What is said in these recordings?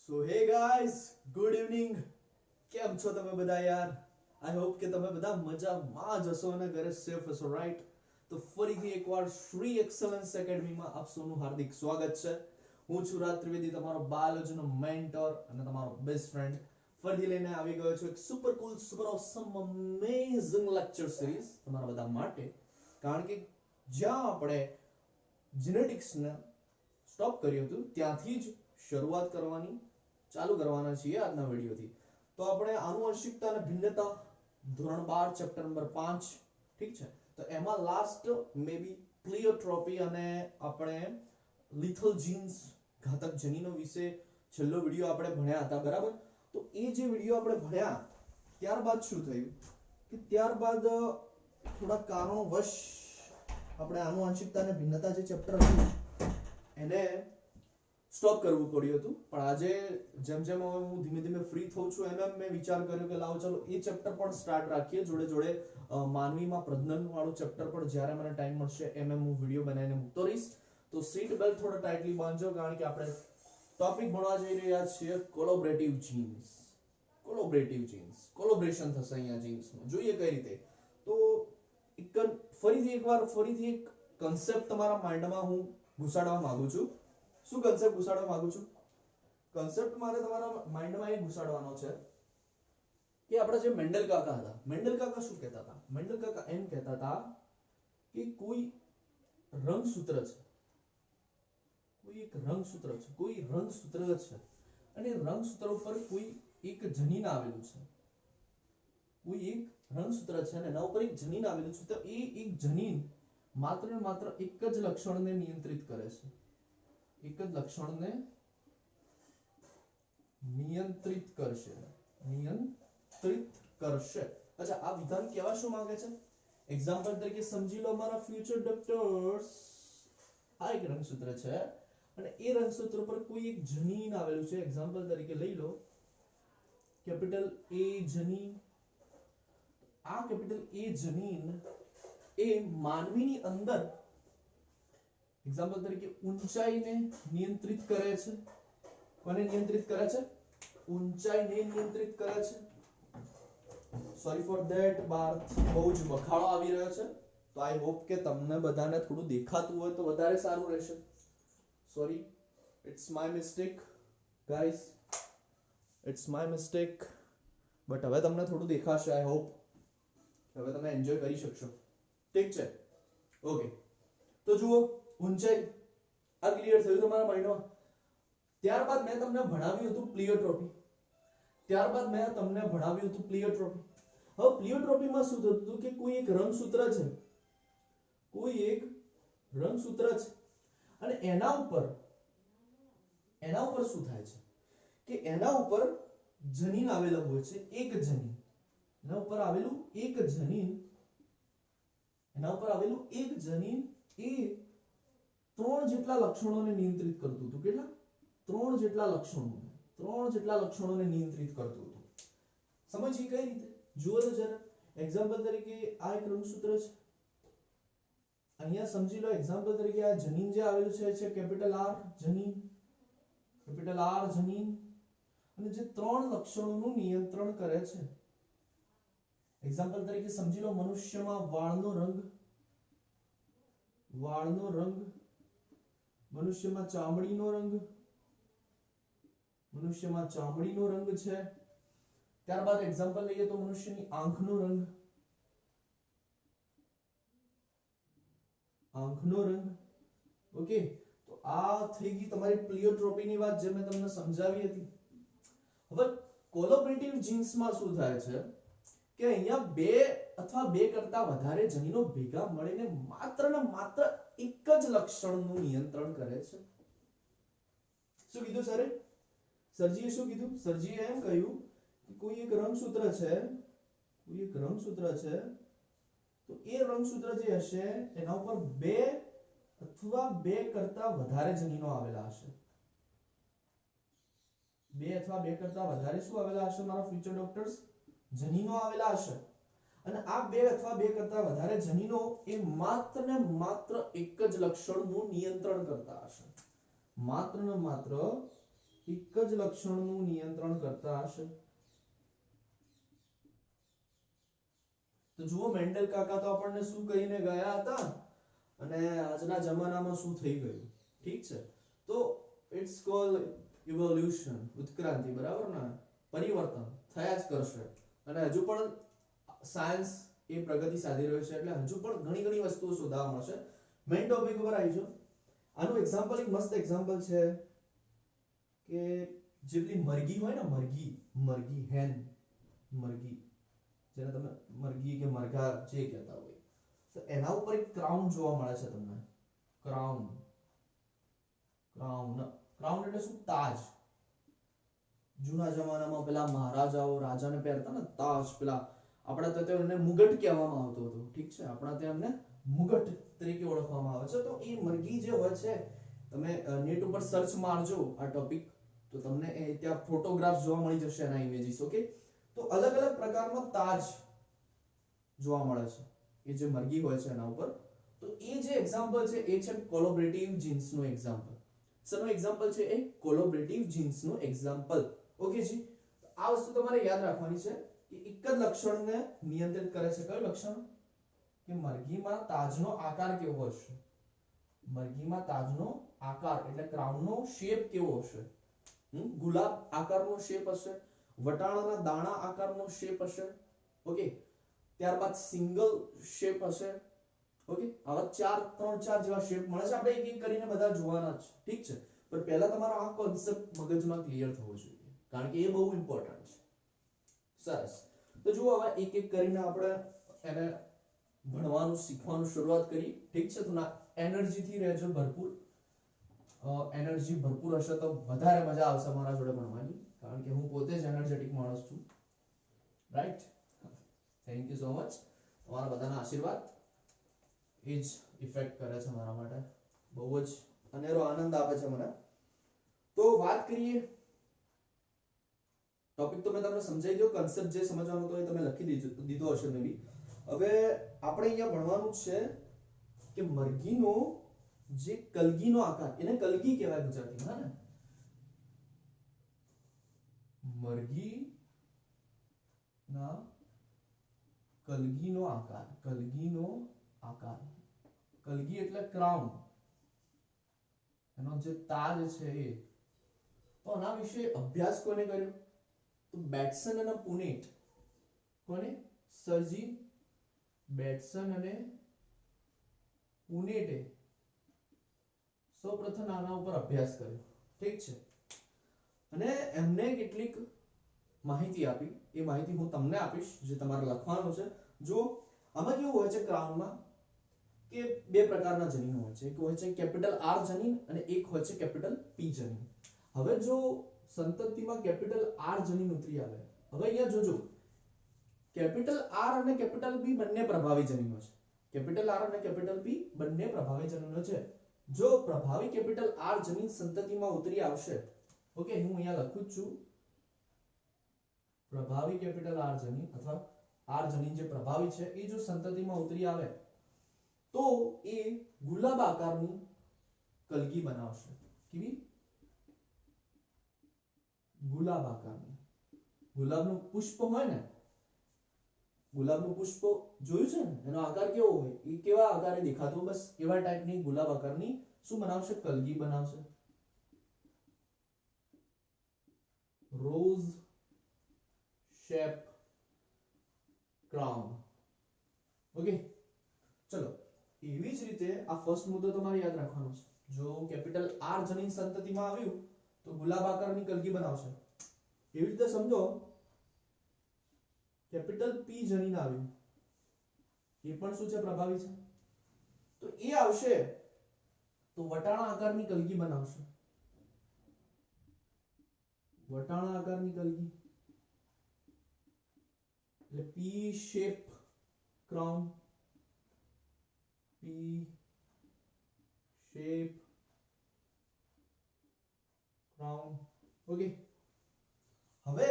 સો hey guys, good evening. કેમ છો તમે બધા યાર? આઈ હોપ કે તમે બધા મજામાં જ હશો અને ઘરે સેફ હશો, રાઈટ? તો ફરીથી એકવાર શ્રી એક્સલન્સ એકેડમીમાં આપ સૌનું હાર્દિક સ્વાગત છે. હું છું રાજ ત્રિવેદી, તમારો બાયોલોજીનો મેન્ટર અને તમારો બેસ્ટ ફ્રેન્ડ. ફરીથી લઈને આવી ગયો છું એક સુપર કુલ, સુપર ઓસમ, અમેઝિંગ લેક્ચર સિરીઝ તમારા બધા માટે. કારણ કે જ્યાં આપણે જેનેટિક્સને સ્ટોપ કર્યું હતું ત્યાંથી જ શરૂઆત કરવાની ચાલુ કરવાના છીએ આજના વિડીયોથી. તો આપણે આનુવંશિકતા અને ભિન્નતા ધોરણ 12 ચેપ્ટર નંબર 5, ઠીક છે? તો એમાં લાસ્ટ મે બી પ્લિયોટ્રોપી અને આપણે લિથલ જીન્સ, ઘાતક જનીનો વિશે છેલ્લો વિડીયો આપણે ભણ્યા હતા, બરાબર? તો એ જે વિડીયો આપણે ભણ્યા ત્યારબાદ શું થયું કે ત્યારબાદ થોડા કારણોવશ આપણે આનુવંશિકતા અને ભિન્નતા જે ચેપ્ટર હતું એને સ્ટોપ કરવું પડ્યું હતું. પણ આજે જેમ જેમ હવે હું ધીમે ધીમે ફ્રી થઉં છું એમ મેં વિચાર કર્યો કે લાવો ચલો એ ચેપ્ટર પણ સ્ટાર્ટ રાખીએ, જોડે જોડે માનવીમાં પ્રજનન વાળું ચેપ્ટર પણ જ્યારે મને ટાઈમ મળશે એમ હું વિડીયો બનાવીને મૂકતો રહીશ. તો સીટ બેલ્ટ થોડો ટાઈટલી બાંધજો, કારણ કે આપણે ટોપિક ભણવા જઈ રહ્યા છીએ કોલોબરેટિવ જીન્સ. કોલોબરેશન થશે અહીંયા જીન્સમાં, જોઈએ કઈ રીતે. તો ફરીથી એક કન્સેપ્ટ તમારા માઇન્ડમાં હું ઘુસાડવા માંગુ છું. શું કન્સેપ્ટ ઘુસાડવા માંગુ છું? કન્સેપ્ટ મારે તમારા માઇન્ડમાં એ ઘુસાડવાનો છે કે આપણા જે મેન્ડલ કાકા હતા, મેન્ડલ કાકા શું કહેતા હતા? મેન્ડલ કાકા એમ કહેતા હતા કે કોઈ રંગસૂત્ર છે, કોઈ રંગસૂત્ર છે અને રંગસૂત્ર ઉપર કોઈ એક જનીન આવેલું છે. એના ઉપર એક જનીન આવેલું છે. તો એ એક જનીન માત્ર ને માત્ર એક જ લક્ષણને નિયંત્રિત કરે છે. નિયંત્રિત કરશે. અચ્છા, આ વિધાન કેવા શું માંગે છે? એક્ઝામ્પલ તરીકે સમજી લો, મારા ફ્યુચર ડોક્ટર્સ, આ એક રંગસૂત્ર છે અને એ રંગસૂત્ર પર કોઈ એક જનીન આવેલું છે. એક્ઝામ્પલ તરીકે લઈ લો કેપિટલ એ જનીન. આ કેપિટલ એ જનીન એ માનવીની અંદર એક્ઝામ્પલ તરીકે ઊંચાઈને નિયંત્રિત કરે છે. કોને નિયંત્રિત કરે છે? ઊંચાઈને નિયંત્રિત કરે છે. સોરી ફોર ધેટ, બહાર બહુ જ બખાડો આવી રહ્યો છે, તો આઈ હોપ કે તમને બધાને થોડું દેખાતું હોય તો વધારે સારું રહેશે. Sorry, it's my mistake guys, it's my mistake. But હવે તમને થોડું દેખાશે. આઈ હોપ હવે તમે એન્જોય કરી શકશો, ઠીક છે? ઓકે, તો જુઓ, ઊંચાઈ આ ક્લિયર થયું તમારા માઇન્ડમાં. ત્યારબાદ મેં તમને ભણાવ્યું હતું પ્લિયોટ્રોપી. હવે પ્લિયોટ્રોપીમાં શું થતું હતું કે કોઈ એક રંગસૂત્ર છે, અને એના ઉપર શું થાય છે કે એના ઉપર જનીન આવેલું હોય છે. એના ઉપર આવેલું એક જનીન એ 3 જેટલા લક્ષણોને નિયંત્રિત કરતું હતું. કેટલા? 3 જેટલા લક્ષણોને નિયંત્રિત કરતું હતું. સમજીએ કઈ રીતે? જુઓ તો જરા. એક્ઝામ્પલ તરીકે આ એક રંગસૂત્ર છે, અહીંયા સમજી લો. એક્ઝામ્પલ તરીકે આ જનીન જે આવેલું છે કેપિટલ આર જનીન, અને જે 3 લક્ષણોનું નિયંત્રણ કરે છે. એક્ઝામ્પલ તરીકે સમજી લો મનુષ્યમાં વાળનો રંગ, મનુષ્યમાં ચામડીનો રંગ છે. ત્યારબાદ એક્ઝામ્પલ લઈએ તો મનુષ્યની આંખનો રંગ. ઓકે, તો આ થઈ ગઈ તમારી પ્લિયોટ્રોપીની વાત, જે મેં તમને સમજાવી હતી. હવે કોલોબરેટિવ જીન્સમાં શું થાય છે કે અહીંયા 2 અથવા 2 કરતા વધારે જનીનો ભેગા મળીને માત્ર ને માત્ર એક જ લક્ષણનું નિયંત્રણ કરે છે. શું કીધું સરે? સરજીએ શું કીધું? સરજીએ એમ કહ્યું કે કોઈ એક રંગસૂત્ર છે, તો એ રંગસૂત્ર જે હશે એના ઉપર 2 અથવા 2 કરતા વધારે જનીનો આવેલા હશે. 2 અથવા 2 કરતા વધારે શું આવેલા હશે મારા ફ્યુચર ડોક્ટર્સ? જનીનો આવેલા હશે. અને આ 2 અથવા 2 કરતા વધારે જનીનો એ માત્ર ને માત્ર એક જ લક્ષણનું નિયંત્રણ કરતા હશે. માત્ર ને માત્ર એક જ લક્ષણનું નિયંત્રણ કરતા હશે. તો જુઓ મેન્ડલ કાકા તો આપણને શું કહીને ગયા હતા અને આજના જમાનામાં શું થઈ ગયું. ઠીક છે, તો ઇટ્સ કોલ્ડ ઇવોલ્યુશન, ઉત્ક્રાંતિ, બરાબર ને? પરિવર્તન થયા જ કરશે અને હજુ પણ સાયન્સ એ પ્રગતિ સાધી રહ્યો છે એટલે હજુ પણ ઘણી ઘણી વસ્તુઓ શોધવા મળશે. મેઇન ટોપિક ઉપર આવી જાઓ. આનું એક્ઝામ્પલ એક મસ્ત એક્ઝામ્પલ છે કે જેટલી મરઘી હોય ને, મરઘી હેન, મરઘી જેને તમે મરઘી કે મરઘા જે કહેતા હોય, તો એના ઉપર એક ક્રાઉન જોવા મળે છે તમને. ક્રાઉન એટલે શું? તાજ. જૂના જમાનામાં પેલા મહારાજાઓ રાજાને પહેરતા ને તાજ, પેલા આપણા ત્યાં એને મુગટ કહેવામાં આવતો હતો. ઠીક છે, આપણા ત્યાં એમને મુગટ તરીકે ઓળખવામાં આવે છે. તો એ મરઘી જે હોય છે, તમે નેટ ઉપર સર્ચ મારજો આ ટોપિક, તો તમને ત્યાં ફોટોગ્રાફ્સ જોવા મળી જશે, એના ઇમેજીસ. ઓકે, તો અલગ અલગ પ્રકારનો તાજ જોવા મળે છે એ જે મરઘી હોય છે એના ઉપર. તો એ જે એક્ઝામ્પલ છે એ છે કોલોબરેટિવ જીન્સનું એક્ઝામ્પલ. શેનું એક્ઝામ્પલ છે? એ કોલોબરેટિવ જીન્સનું એક્ઝામ્પલ. ઓકે જી, આ વસ્તુ તમારે યાદ રાખવાની છે કે એક જ લક્ષણને નિયંત્રિત કરે છે. કયું લક્ષણ? કે મરઘીમાં તાજનો આકાર કેવો હશે. મરઘીમાં તાજનો આકાર એટલે ક્રાઉનનો શેપ કેવો હશે? ગુલાબ આકારનો શેપ હશે, વટાણાના દાણા આકારનો શેપ હશે. ઓકે, ત્યારબાદ સિંગલ શેપ હશે. ઓકે, આવા ત્રણ ચાર જેવા શેપ મળે છે. આપણે એક એક કરીને બધા જોવાના છે. ઠીક છે, પણ પહેલા તમારો આ કોન્સેપ્ટ મગજમાં ક્લિયર થવો જોઈએ, કારણ કે એ બહુ ઇમ્પોર્ટન્ટ છે. સરસ, તો જુઓ હવે એક એક કરીને આપણે એને ભણવાનું શીખવાનું શરૂઆત કરી. ઠીક છે, તો એનર્જી થી રહેજો ભરપૂર. એનર્જી ભરપૂર હશે તો વધારે મજા આવશે મારા જોડે ભણવાની, કારણ કે હું પોતે જ એનર્જેટિક માણસ છું. Right? Thank you so much. તમારા બધાના આશીર્વાદ એ જ ઇફેક્ટ કરે છે મારા માટે. બહુ જ અનેરો આનંદ આપે છે મને. તો વાત કરીએ, ટોપિક તો મેં તમને સમજાઈ દો, કન્સેપ્ટ જે સમજવાનો તો એ તમે લખી દીધો હશે મે બી. હવે આપણે અહીંયા ભણવાનું છે કે મરઘીનો જે કલગીનો આકાર, એને કલગી કહેવાય ગુજરાતીમાં, ને? મરઘી ના કલગીનો આકાર, કલગીનો આકાર, કલગી એટલે ક્રાઉન, એનો જે તાજ છે એ. તો આના વિશે અભ્યાસ કોને કર્યો? તો બેટ્સન અને પુનેટ. કોને? સરજી બેટ્સન અને પુનેટે સૌપ્રથમ આના ઉપર અભ્યાસ કર્યો. ઠીક છે, અને એમને કેટલીક માહિતી આપી. એ માહિતી હું તમને આપીશ, જે તમારે લખવાનું છે. જો આમાં કેવું હોય છે ક્રાઉનમાં, કે બે પ્રકારના જનીનો હોય છે. એક હોય છે કેપિટલ આર જનીન અને એક હોય છે કેપિટલ પી જનીન. હવે જો સંતતિમાં કેપિટલ આર જનીન ઉતરી આવે, હવે અહીંયા જોજો, કેપિટલ આર અને કેપિટલ પી બંને પ્રભાવી જનીનો છે. કેપિટલ આર અને કેપિટલ પી બંને પ્રભાવી જનીનો છે. જો પ્રભાવી કેપિટલ આર જનીન સંતતિમાં ઉતરી આવશે, ઓકે, હું અહીંયા લખું છું, પ્રભાવી કેપિટલ આર જનીન અથવા આર જનીન જે પ્રભાવી છે એ જો સંતતિમાં ઉતરી આવે તો એ ગુલાબ આકારની કલગી બનાવશે. કેવી? ગુલાબ આકારની. ગુલાબનું પુષ્પ હોય ને, ગુલાબનું પુષ્પ જોયું છે ને, એનો આકાર કેવો હોય? એ કેવા આકારે દેખાતો? બસ એવા ટાઈપની ગુલાબ આકારની શું બનાવશે? કલગી બનાવશે. Rose shape crown. ઓકે, ચલો, એવી જ રીતે આ ફર્સ્ટ મુદ્દો તમારે યાદ રાખવાનો છે. જો કેપિટલ આર જનીન સંતતિમાં આવ્યું તો ગુલાબ આકારની કલગી બનાવશે. એવી રીતે સમજો, કેપિટલ પી જનીન આવ્યું, એ પણ શું છે? પ્રભાવી છે. તો એ આવશે તો વટાણા આકારની કલગી બનાવશે. વટાણા આકારની કલગી એટલે પી શેપ ક્રાઉન. પી શેપ ક્રાઉન. ઓકે, હવે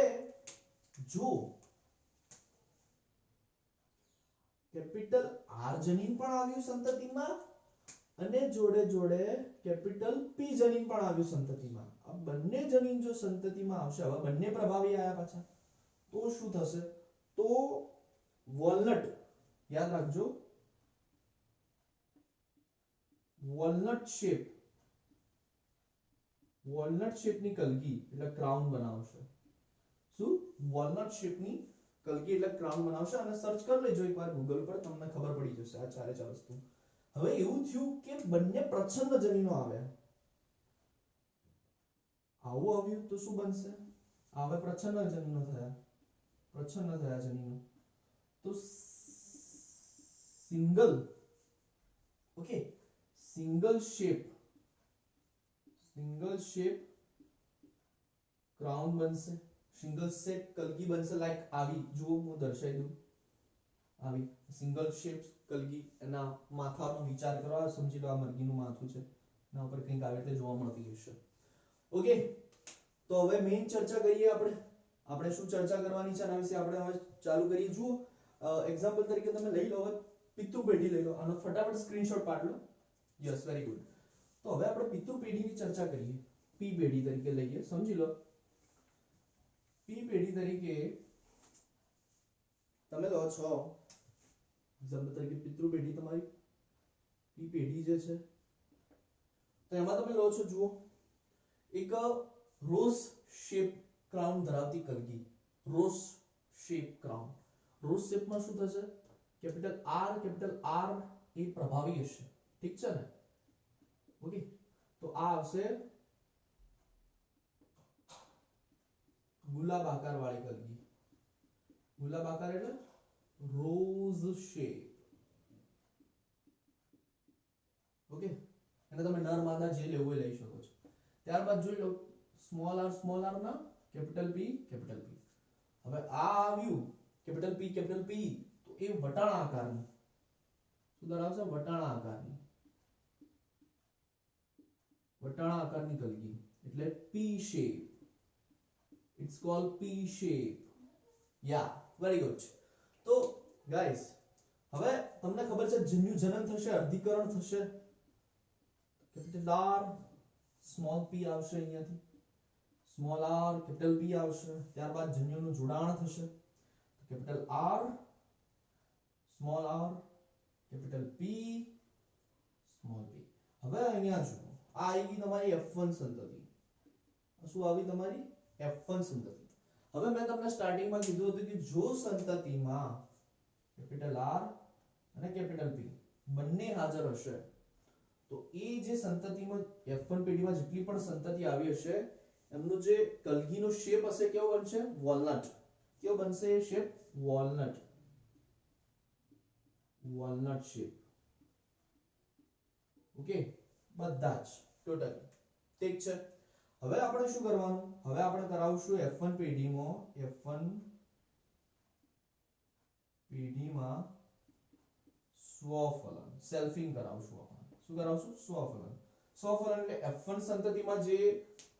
જો કેપિટલ આર જનીન પણ આવ્યું સંતતિમાં અને જોડે જોડે કેપિટલ પી જનીન પણ આવ્યું સંતતિમાં, આ બંને જનીન જો સંતતિમાં આવશે, હવે બંને પ્રભાવી આયા પાછા, તો શું થશે? તો વોલનટ, યાદ રાખજો, વોલનટ શેપની કલગી એટલે ક્રાઉન બનાવશે. શું? વોલનટ શેપની કલગી એટલે ક્રાઉન બનાવશે. અને સર્ચ કરી લેજો એકવાર ગૂગલ પર, તમને ખબર પડી જશે આ ચારે ચાર વસ્તુ. હવે એવું થયું કે બંને પ્રચ્છન્ન જનીનો આવ્યા. આવું આવ્યું તો શું બનશે? હવે પ્રચ્છન્ન જનીનો થયા, જનીનો. તો સિંગલ શેપ ક્રાઉન બનશે, સિંગલ શેપ કલગી બનશે. લાઈક આવી, જુઓ હું દર્શાવી દઉં, આવી સિંગલ શેપ કલગી. એના માથાનો વિચાર કરો, આ સમજી લો આ મરઘીનું માથું છે, એના ઉપર કંઈક આવી રીતે જોવા મળતી હશે. ઓકે, તો હવે મેઇન ચર્ચા કરીએ આપણે શું ચર્ચા કરવાની છે આના વિશે આપણે હવે ચાલુ કરીએ. જુઓ, એક્ઝામ્પલ તરીકે તમે લઈ લો, પિતૃ પેઢી લઈ લો. આનો ફટાફટ સ્ક્રીનશોટ પાડી લો. Yes, very good. તો હવે આપણે પિતૃ પેઢીની ચર્ચા કરીએ. પી પેઢી તરીકે લઈએ, સમજી લો. પી પેઢી તરીકે તમે લો છો, એક્ઝામ્પલ તરીકે પિતૃ પેઢી તમારી પી પેઢી જે છે, તો એમાં તમે લો છો, જુઓ, એક રોઝ શેપ ક્રાઉન ધરાવતી કલગી. Rose shape crown. રોઝ શેપમાં શું થશે? કેપિટલ આર એ પ્રભાવી હશે, ઠીક છે ને? ઓકે, તો આ આવશે ગુલાબ આકાર વાળી કલગી. ગુલાબ આકાર એટલે રોઝ શેપ. ઓકે, અને તમે નર માદા જે લેવું હોય લઈ શકો છો. ત્યારબાદ જોઈ લો, સ્મોલ આર ના કેપિટલ પી. હવે આ આવ્યું કેપિટલ પી, તો એ વટાણા આકારની શું ધરાવશે? વટાણા આકારની કલગી એટલે pea shape. It's called pea shape. Yeah, very good. તો ગાઈસ, હવે તમને ખબર છે જન્યુજનન થશે, અર્ધીકરણ થશે. કેપિટલ આર સ્મોલ પી આવશે, અહીંયાથી સ્મોલ આર કેપિટલ પી આવશે. ત્યારબાદ જન્યુનું જોડાણ થશે, capital R small R capital P small P. હવે અહીંયા જુઓ, આ આવી ગઈ તમારી F1 સંતતિ. શું આવી તમારી? F1 સંતતિ. હવે મેં તમને સ્ટાર્ટિંગમાં કીધું હતું કે જો સંતતિમાં કેપિટલ આર અને કેપિટલ પી બંને હાજર હશે, તો એ જે સંતતિમાં F1 પેઢીમાં જેટલી પણ સંતતિ આવી હશે, એમનો જે કલગીનો શેપ હશે કેવો બનશે? વોલનટ. કેવો બનશે એ શેપ? Walnut shape. ઓકે, બધા જ ટોટલી ઠીક છે. હવે આપણે શું કરવાનું? હવે આપણે કરાવશું F1 પેઢીમાં સ્વફલન, સેલ્ફિંગ કરાવશું આપણે. શું કરાવશું? સ્વફલન એટલે F1 સંતતિમાં જે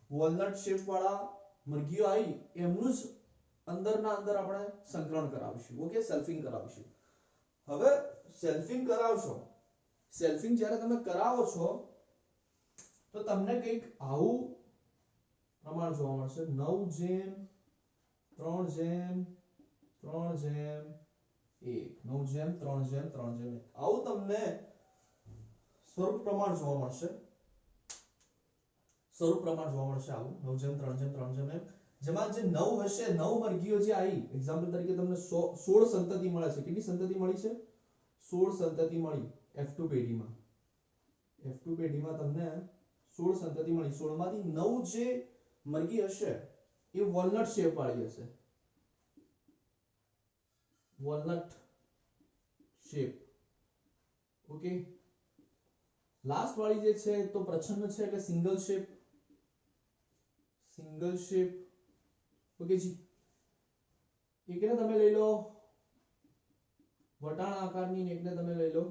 વોલનટ શેપ વાળા મરઘીઓ આવી, એમનું જ અંદરના અંદર આપણે સંકરણ કરાવીશું. ઓકે, સેલ્ફિંગ કરાવીશું. હવે સેલ્ફિંગ કરાવશો, સેલ્ફિંગ જ્યારે તમે કરાવો છો, તો તમને કંઈક આવું પ્રમાણ જોવા મળશે. 9:3:3:1, 9:3:3:1. આવું તમને સ્વરૂપ પ્રમાણ જોવા મળશે. આવું 9:3:3:1, જેમાં જે 9 હશે, 9 મરઘીઓ જે આવી, એક્ઝામ્પલ તરીકે તમને 16 સંતતિ મળે છે. કેટલી સંતતિ મળી છે? 16 સંતતિ મળી F2 પેઢીમાં. તમને 16 સંતતિ મળી. 16 માંથી 9 જે મરઘી હશે એ વોલનટ શેપ વાળી હશે. ઓકે, લાસ્ટ વાળી જે છે તો પ્રચ્છન્ન છે એટલે સિંગલ શેપ. ઓકે જી, એકને તમે લઈ લો વટાણા આકારની ને એકને તમે લઈ લો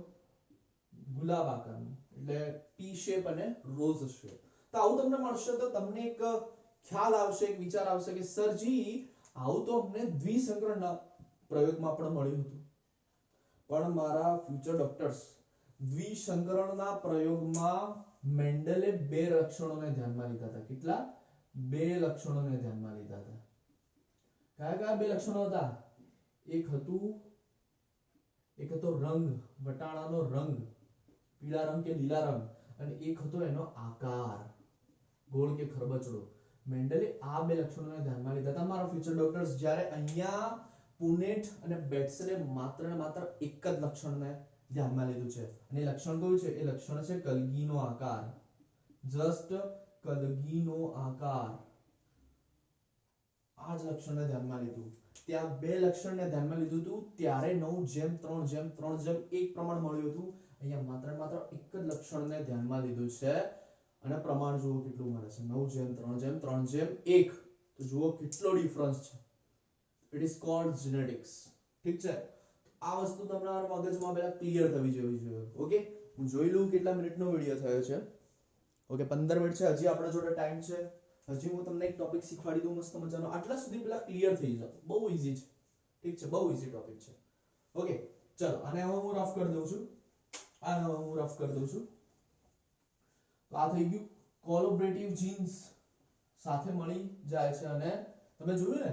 ગુલાબ આકારની, એટલે પી શેપ અને રોઝ શેપ. તો આવું તમને મળશે તો તમને એક ખ્યાલ આવશે, એક વિચાર આવશે કે સરજી આવું તો અમને દ્વિસંકરણના પ્રયોગમાં પણ મળ્યું હતું, પણ મારા ફ્યુચર ડોક્ટર્સ દ્વિસંકરણના પ્રયોગમાં મેન્ડલે બે લક્ષણોને ધ્યાનમાં લીધા હતા. કેટલા? બે લક્ષણોને ધ્યાનમાં લીધા હતા. કયા કયા બે લક્ષણો હતા? એક હતો રંગ, વટાણાનો રંગ, પીળા રંગ કે લીલા રંગ, અને એક હતો એનો આકાર, ગોળ કે ખરબચડો. મેન્ડલે આ બે લક્ષણોને ધ્યાનમાં લીધા હતા. મારા ફ્યુચર ડોક્ટર્સ, જ્યારે અહીંયા પુનેટ અને બેટ્સને માત્ર ને માત્ર એક જ લક્ષણને ધ્યાનમાં લીધું છે, અને એ લક્ષણ કયું છે? એ લક્ષણ છે કલગીનો આકાર. જસ્ટ કલગીનો આકાર. આ જ લક્ષણને ધ્યાનમાં લીધું. ત્યાં બે લક્ષણને ધ્યાનમાં લીધું હતું ત્યારે 9:3:3:1 પ્રમાણ મળ્યું હતું. અહીંયા માત્ર માત્ર એક જ લક્ષણને ધ્યાનમાં લીધું છે અને પ્રમાણ જુઓ કેટલું મળે છે, 9:3:3:1. તો જુઓ કેટલો ડિફરન્સ છે. It is called genetics. ઠીક છે, આ વસ્તુ તમારા મગજમાં પહેલા ક્લિયર થવી જોઈએ. ઓકે, હું જોઈ લઉં કેટલા મિનિટનો વિડિયો થયો છે. ઓકે, 15 મિનિટ છે. હજી આપણા જોડે ટાઈમ છે. હજી હું તમને એક ટોપિક શીખવાડી દઉં મસ્ત મજાનો. આટલા સુધી પેલા ક્લિયર થઈ જાવ. બહુ ઈઝી છે. ઠીક છે, બહુ ઈઝી ટોપિક છે. ઓકે, ચલો આને હવે હું રફ કરી દઉં છું. તો આ થઈ ગયું. કોલોબરેટિવ જીન્સ સાથે મળી જાય છે અને તમે જોયું ને,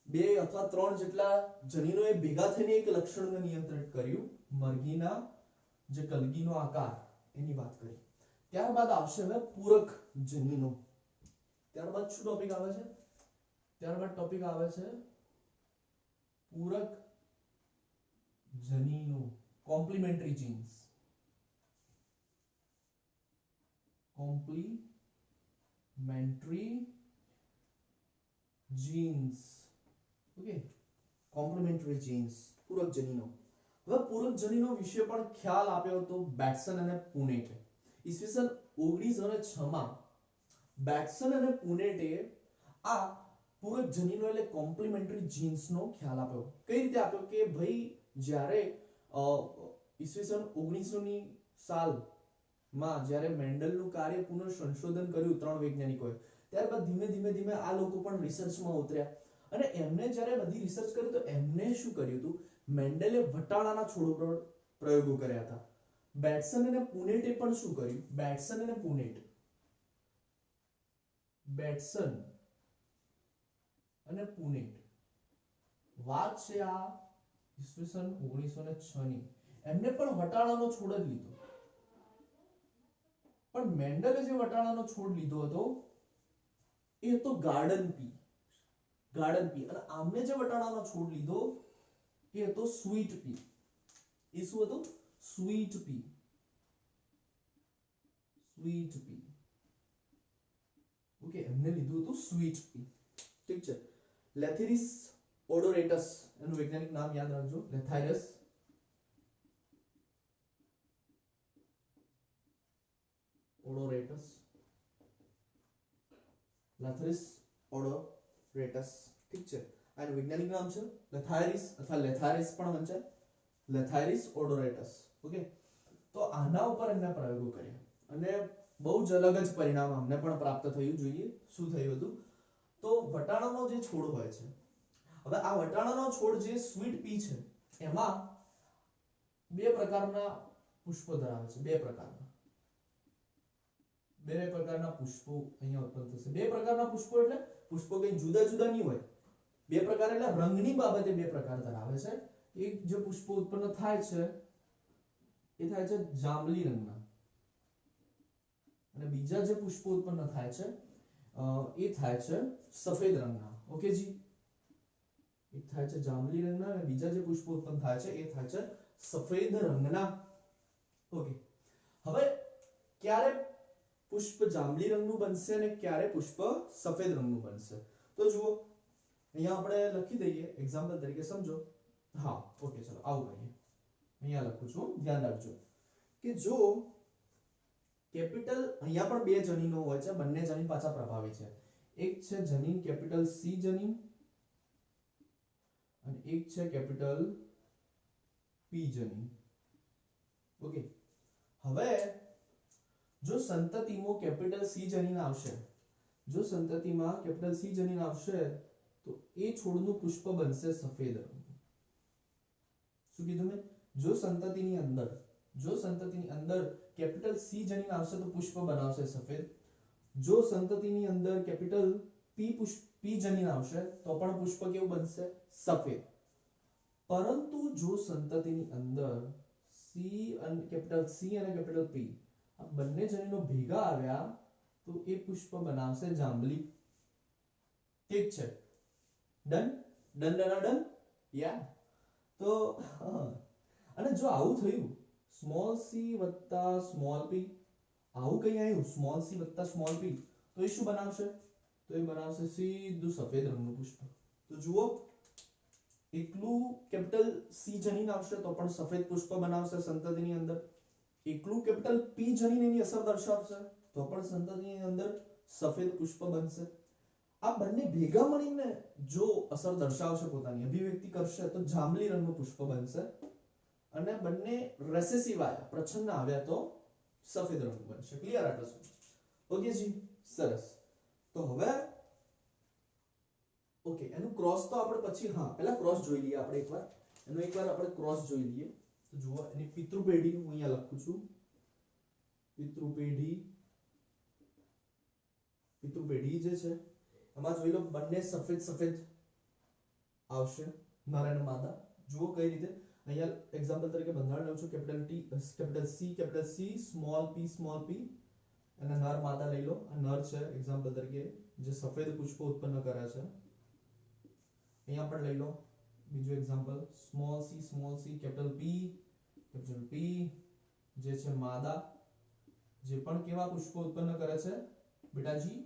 બે અથવા ત્રણ જેટલા જનીનોએ ભેગા થઈને એક લક્ષણને નિયંત્રિત કર્યું, મરઘીના જે કલગીનો આકાર, એની વાત કરી. ત્યારબાદ આવશે હવે પૂરક જનીનો. ત્યારબાદ શું ટોપિક આવે છે? ત્યારબાદ ટોપિક આવે છે પૂરક જનીનો, complimentary jeans. Complimentary jeans. Okay, complimentary jeans, પૂરક જનીનો. હવે પૂરક જનીનો વિશે પણ ખ્યાલ આપ્યો હતો બેટ્સન અને પુનેટે. ઈસવીસન 1906 માં બેટ્સન અને પુનેટે આ પૂરક જનીનો એટલે કોમ્પ્લિમેન્ટરી જીન્સનો ખ્યાલ આપ્યો. કઈ રીતે આપ્યો? કે ભાઈ જ્યારે ઈસવીસન 1900 ની સાલમાં જ્યારે મેન્ડલનું કાર્ય પુનઃ સંશોધન કર્યું ત્રણ વૈજ્ઞાનિકોએ, ત્યારબાદ ધીમે ધીમે આ લોકો પણ રિસર્ચમાં ઉતર્યા અને એમને જ્યારે બધી રિસર્ચ કરી તો એમને શું કર્યું હતું? મેન્ડલે વટાણાના છોડ પર પ્રયોગો કર્યા હતા. બેટ્સન અને પુનેટે પણ શું કર્યું? બેટ્સન અને પુનેટ વાત છે આ ઈસવીસન 1906 ની. એમને પણ વટાણાનો છોડ જ લીધો, પણ મેન્ડલે જે વટાણાનો છોડ લીધો હતો એ હતો ગાર્ડન પી. અને આમને જે વટાણાનો છોડ લીધો એ હતો સ્વીટ પી. એ શું હતું? સ્વીટ પી. ઓકે, એમને લીધું હતું સ્વીટ પી. ઠીક છે. લેથેરિસ ઓડોરેટસ એનું વૈજ્ઞાનિક નામ યાદ રાખજો. લેથેરિસ ઓડોરેટસ. ઠીક છે, આનું વૈજ્ઞાનિક નામ છે લેથાયરિસ અથવા લેથારિસ પણ વંચાય, લેથાયરિસ ઓડોરેટસ. ઓકે, તો આના ઉપર એમણે પ્રયોગો કર્યા અને બહુ જ અલગ જ પરિણામ અમને પણ પ્રાપ્ત થયું. જોઈએ શું થયું હતું. તો વટાણાનો જે છોડ હોય છે, હવે આ વટાણાનો છોડ જે સ્વીટ પી છે એમાં બે પ્રકારના પુષ્પો ધરાવે છે. બે પ્રકારના પુષ્પો અહીંયા ઉત્પન્ન થશે. બે પ્રકારના પુષ્પો એટલે પુષ્પો કઈ જુદા જુદા નહીં હોય. બે પ્રકાર એટલે રંગની બાબતે બે પ્રકાર ધરાવે છે. એક જે પુષ્પો ઉત્પન્ન થાય છે એ થાય છે જાંબલી રંગના, અને બીજા જે પુષ્પો ઉત્પન્ન થાય છે એ થાય છે સફેદ રંગના. ઓકે જી, એક થાય છે જાંબલી રંગના અને બીજા જે પુષ્પો ઉત્પન્ન થાય છે એ થાય છે સફેદ રંગના. ઓકે, હવે ક્યારે પુષ્પ જાંબલી રંગનું બનશે અને ક્યારે પુષ્પ સફેદ રંગનું બનશે? તો જુઓ, અહીંયા આપણે લખી દઈએ એક્ઝામ્પલ તરીકે, સમજો. હા, ઓકે, ચલો આવું કરીએ. અહીંયા લખું છું, ધ્યાન રાખજો કે જો કેપિટલ, અહીંયા પણ બે જનીનો હોય છે, બંને જનીન પાછા પ્રભાવી છે. એક છે જનીન કેપિટલ સી જનીન અને એક છે કેપિટલ પી જનીન. ઓકે, હવે જો સંતતિમાં કેપિટલ સી જનીન આવશે, તો એ છોડનું પુષ્પ બનશે સફેદ રંગનું. શું કીધું મેં? જો સંતતિની અંદર કેપિટલ સી જનીન આવશે તો પુષ્પ બનાવશે સફેદ. જો સંતતિની અંદર કેપિટલ પી જનીન આવશે તો પણ પુષ્પ કેવું બનશે? સફેદ. પરંતુ જો સંતતિની અંદર કેપિટલ સી અને કેપિટલ પી આ બંને જનીનો ભેગા આવ્યા તો એ પુષ્પ બનાવશે જાંબલી. ઠીક છે, ડન ડન ડન ડન યા. તો અને જો આવું થયું સ્મોલ સી વત્તા સ્મોલ પી, આવું કઈ આવ્યું સ્મોલ સી વત્તા સ્મોલ પી, તો એ શું બનાવશે? તો એ બનાવશે સીધું સફેદ રંગનું પુષ્પ. તો જુઓ, એકલું કેપિટલ સી જનીન આવશે તો પણ સફેદ પુષ્પ બનાવશે સંતતિની અંદર, એકલું કેપિટલ પી જનીન એની અસર દર્શાવશે તો પણ સંતતિની અંદર સફેદ પુષ્પ બનશે. આ બંને ભેગા મળીને જો અસર દર્શાવશે, પોતાની અભિવ્યક્તિ કરશે તો જાંબલી રંગનું પુષ્પ બનશે. અને બંને રેસેસિવ આવ્યા, પ્રચ્છન્ન આવ્યા તો સફેદ રંગ બનશે. ક્લિયર આટલું સુધી? ઓકે જી, સરસ. તો હવે ઓકે, એનું ક્રોસ તો આપણે પછી, હા પહેલા ક્રોસ જોઈ લઈએ આપણે એકવાર. એનો એકવાર આપણે ક્રોસ જોઈ લઈએ. તો જુઓ, એની પિતૃપેઢી હું અહીંયા લખું છું. પિતૃપેઢી જે છે એમાં જોઈ લો બંને સફેદ સફેદ આવશે, નર અને માદા. જુઓ કઈ રીતે, અહીંયા એક્ઝામ્પલ તરીકે બંધારણ લઉં છું. કેપિટલ સી સ્મોલ પી અને નર માદા લઈ લો. આ નર છે એક્ઝામ્પલ તરીકે, જે સફેદ પુષ્પો ઉત્પન્ન કરે છે. અહીંયા પણ લઈ લો બીજું એક્ઝામ્પલ, સ્મોલ સી કેપિટલ પી જે છે માદા, જે પણ કેવા પુષ્પો ઉત્પન્ન કરે છે બેટાજી?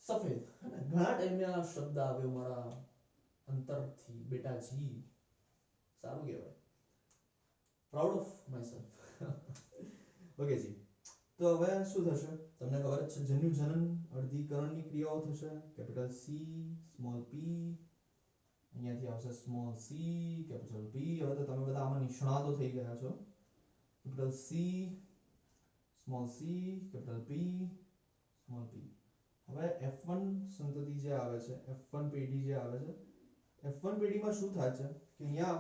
સફેદ. ઘણા ટાઈમે આ શબ્દ આવ્યો મારા અંતરથી, બેટાજી. સારું કહેવાય, પ્રાઉડ ઓફ માયસેલ્ફ. ઓકે જી, તો હવે શું થશે તમને ખબર જ છે, જન્યુજનન અર્ધીકરણની ક્રિયાઓ થશે. કેપિટલ સી સ્મોલ પી, અહીંયાથી આવશે સ્મોલ સી કેપિટલ પી. હવે તો તમે બધા આમાં નિષ્ણાતો થઈ ગયા છો. Capital C small C capital P small P. હવે F1 સંતતિ જે આવે છે, F1 પેઢી જે આવે છે, F1 પેઢીમાં શું થાય છે કે અહીંયા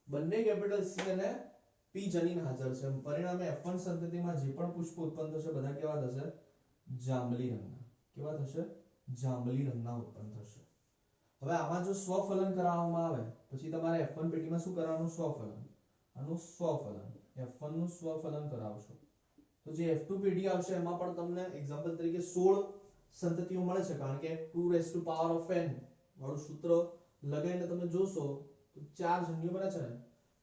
બંને કેપિટલ સી અને પી જનીન હાજર છે. પરિણામે F1 સંતતિમાં જે પણ પુષ્પ ઉત્પન્ન થશે બધા કેવા થશે? જાંબલી રંગના. કેવા થશે? જાંબલી રંગના ઉત્પન્ન થશે. હવે આમાં જો સ્વફલન કરાવવામાં આવે પછી તમારે F1 પેઢીમાં શું કરવાનું? સ્વફલન. આનું સ્વફલન, F1 નું સ્વફલન કરાવશો તો જે F2 પેઢી આવશે એમાં પણ તમને એક્ઝામ્પલ તરીકે 16 સંતતિઓ મળે છે, કારણ કે 2n વાળું સૂત્ર લગાવીને તમે જોશો તો 4 જન્યુઓ બને છે ને,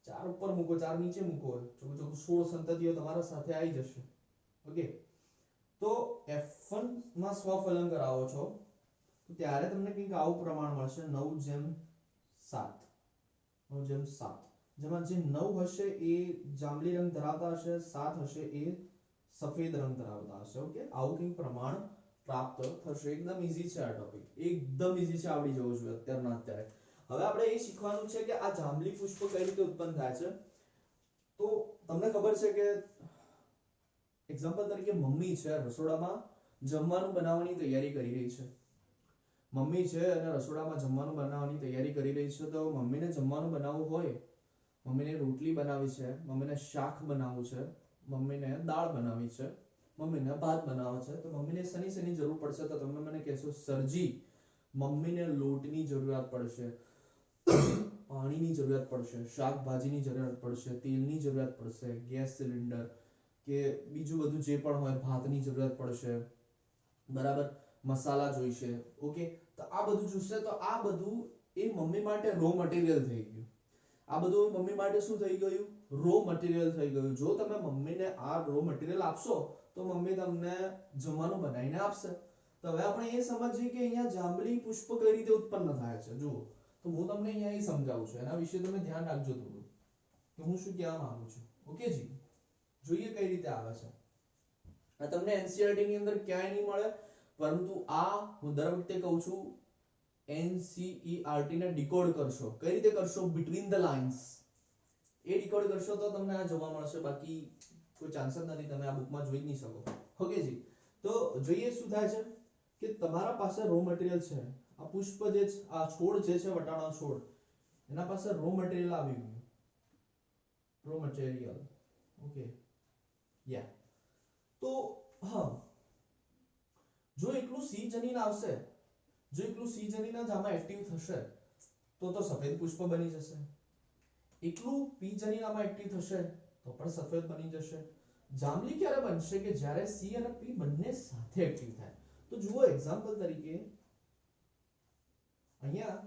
4 ઉપર મૂકો 4 નીચે મૂકો, ચોખ્ખું 16 સંતતિઓ તમારા સાથે આવી જશે. ઓકે, તો F1 માં સ્વફલન કરાવો છો તો ત્યારે તમને કંઈક આવું પ્રમાણ મળશે 9:7. જેમાં જે 9 હશે એ જાંબલી રંગ ધરાવતા હશે, 7 હશે એ સફેદ રંગ ધરાવતા હશે. ઓકે, આવું કંઈક પ્રમાણ પ્રાપ્ત થશે. એકદમ ઈઝી છે આ ટોપિક, એકદમ ઈઝી છે, આવડી જવું જોઈએ અત્યારના અત્યારે. હવે આપણે એ શીખવાનું છે કે આ જાંબલી પુષ્પ કઈ રીતે ઉત્પન્ન થાય છે. તો તમને ખબર છે કે એક્ઝામ્પલ તરીકે મમ્મી છે રસોડામાં જમવાનું બનાવવાની તૈયારી કરી રહી છે. મમ્મી છે અને રસોડામાં જમવાનું બનાવવાની તૈયારી કરી રહી છે. તો મમ્મીને જમવાનું બનાવવું હોય, મમ્મીને રોટલી બનાવી છે, મમ્મીને શાક બનાવવું છે, મમ્મીને દાળ બનાવી છે, મમ્મીને ભાત બનાવવા છે, તો મમ્મીને શેની જરૂર પડશે? તો તમે મને કહેશો સરજી મમ્મીને લોટની જરૂરિયાત પડશે, પાણીની જરૂરિયાત પડશે, શાકભાજીની જરૂરિયાત પડશે, તેલની જરૂરિયાત પડશે, ગેસ સિલિન્ડર કે બીજું બધું જે પણ હોય, ભાતની જરૂરિયાત પડશે, બરાબર, મસાલા જોઈશે. ઓકે, તો આ બધું જોઈશે. તો આ બધું એ મમ્મી માટે રો મટીરિયલ થઈ ગયું. આ બધું મમ્મી માટે શું થઈ ગયું? રો મટીરિયલ થઈ ગયું. જો તમે મમ્મીને આ રો મટીરિયલ આપશો તો મમ્મી તમને જમવાનું બનાવીને આપશે. તો હવે આપણે એ સમજીએ કે અહીંયા જાંબલી પુષ્પ કઈ રીતે ઉત્પન્ન થાય છે. જુઓ, તો હું તમને અહીંયા એ સમજાવું છું, એના વિશે તમે ધ્યાન રાખજો થોડું કે હું શું કહેવા માંગુ છું. ઓકે જી, જોઈએ કઈ રીતે આવે છે. આ તમને NCERT ની અંદર ક્યાંય નહીં મળે, પરંતુ આ હું દર વખતે કહું છું NCERT ને ડીકોડ કરશો. કઈ રીતે કરશો? Between the lines. A decode કરશો તો તમને આ જોવા મળશે, બાકી કોઈ ચાન્સ જ નથી, તમે આ બુકમાં જોઈ જ નહીં શકો. ઓકે જી, તો જોઈએ શું થાય છે કે તમારા પાસે રો મટીરિયલ છે. આ પુષ્પ જે આ છોડ જે છે, વટાણા છોડ, એના પાસે રો મટીરિયલ આવી ગયું. Raw material. ઓકે, યા. તો હા, જો એકલું સી જનીન આવશે, જો એકલું સી જનીન જ આમાં એક્ટિવ થશે તો સફેદ પુષ્પ બની જશે. એકલું પી જનીન આમાં એક્ટિવ થશે તો પણ સફેદ બની જશે. જાંબલી ક્યારે બનશે કે જ્યારે સી અને પી બંને સાથે એક્ટિવ થાય. તો જુઓ એક્ઝામ્પલ તરીકે અહીંયા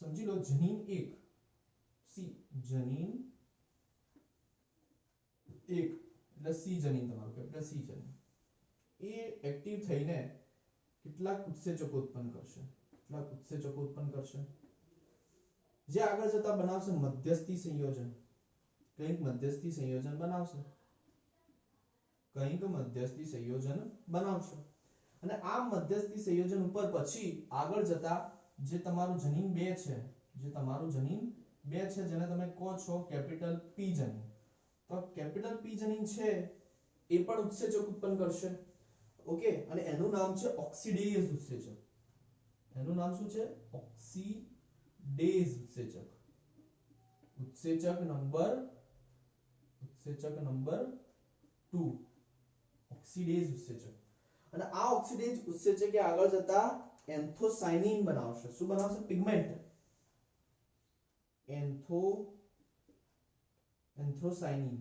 સમજી લો જનીન 1 સી, જનીન 1 એટલે સી જનીન, તમારું કેપિટલ સી જનીન એ એક્ટિવ થઈને કેટલાક ઉત્સેચકો ઉત્પન્ન કરશે, કેટલાક ઉત્સેચકો ઉત્પન્ન કરશે જે આગળ જતા બનાવશે મધ્યસ્થી સંયોજન. કંઈક મધ્યસ્થી સંયોજન બનાવશે, કંઈક મધ્યસ્થી સંયોજન બનાવશે. અને આ મધ્યસ્થી સંયોજન ઉપર પછી આગળ જતા જે તમારું જનીન 2 છે, જે તમારું જનીન 2 છે જેને તમે કહો છો કેપિટલ પી જનીન, તો કેપિટલ પી જનીન છે એ પણ ઉત્સેચક ઉત્પન્ન કરશે. ઓકે, અને એનું નામ છે ઓક્સિડેઝ ઉત્સેચક. એનું નામ શું છે? ઓક્સિડેઝ ઉત્સેચક. ઉત્સેચક નંબર 2 ઓક્સિડેઝ ઉત્સેચક. અને આ ઓક્સિડેઝ ઉત્સેચક એ આગળ જતા એન્થોસાયનિન બનાવશે. શું બનાવશે? પિગમેન્ટ. એન્થોસાયનિન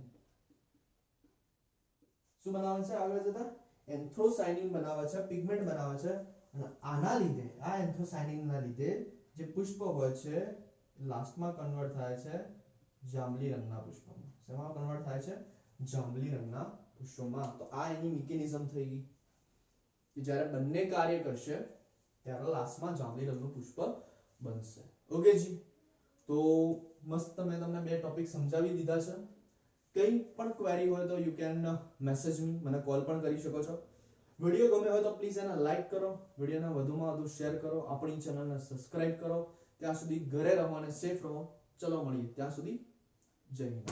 શું બનાવે છે આગળ જતા? એન્થોસાયનિન બનાવે છે, પિગમેન્ટ બનાવે છે. અને આના લીધે, આ એન્થોસાયનિનના લીધે જે પુષ્પ હોય છે લાસ્ટમાં કન્વર્ટ થાય છે જાંબલી રંગના પુષ્પમાં. શેમાં કન્વર્ટ થાય છે? જાંબલી રંગના પુષ્પમાં. તો આ એની મિકેનિઝમ થઈ ગઈ કે જ્યારે બંને કાર્ય કરશે ત્યારે લાસ્ટમાં જાંબલી રંગનું પુષ્પ બનશે. ઓકે જી, તો મસ્ત મેં તમને બે ટોપિક સમજાવી દીધા છે. કંઈ પણ ક્વેરી હોય તો યુ કેન મેસેજ મી, મને કોલ પણ કરી શકો છો. વિડિયો ગમે હોય તો પ્લીઝ એને લાઈક કરો, વિડિયોને વધુમાં વધુ શેર કરો, આપણી ચેનલને સબસ્ક્રાઇબ કરો. ત્યાં સુધી ઘરે રહો અને સેફ રહો. ચલો મળીએ, ત્યાં સુધી જય હિન્દ.